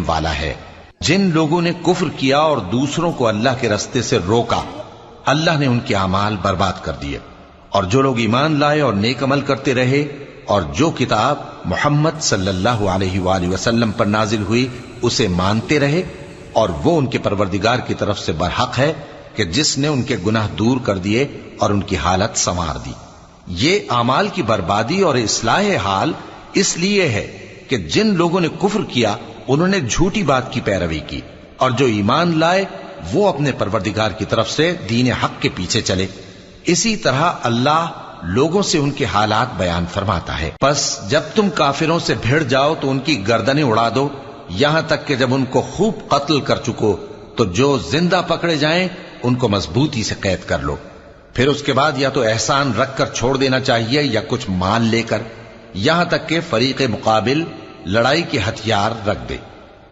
رحم والا ہے۔ جن لوگوں نے کفر کیا اور دوسروں کو اللہ کے رستے سے روکا، اللہ نے ان کے اعمال برباد کر دیے، اور جو لوگ ایمان لائے اور نیک عمل کرتے رہے اور جو کتاب محمد صلی اللہ علیہ وآلہ وسلم پر نازل ہوئی اسے مانتے رہے، اور وہ ان کے پروردگار کی طرف سے برحق ہے کہ جس نے ان کے گناہ دور کر دیے اور ان کی حالت سنوار دی۔ یہ اعمال کی بربادی اور اصلاح حال اس لیے ہے کہ جن لوگوں نے کفر کیا انہوں نے جھوٹی بات کی پیروی کی، اور جو ایمان لائے وہ اپنے پروردگار کی طرف سے دین حق کے پیچھے چلے۔ اسی طرح اللہ لوگوں سے ان کے حالات بیان فرماتا ہے۔ پس جب تم کافروں سے بھیڑ جاؤ تو ان کی گردنیں اڑا دو، یہاں تک کہ جب ان کو خوب قتل کر چکو تو جو زندہ پکڑے جائیں ان کو مضبوطی سے قید کر لو، پھر اس کے بعد یا تو احسان رکھ کر چھوڑ دینا چاہیے یا کچھ مال لے کر، یہاں تک کہ فریق مقابل لڑائی کے ہتھیار رکھ دے۔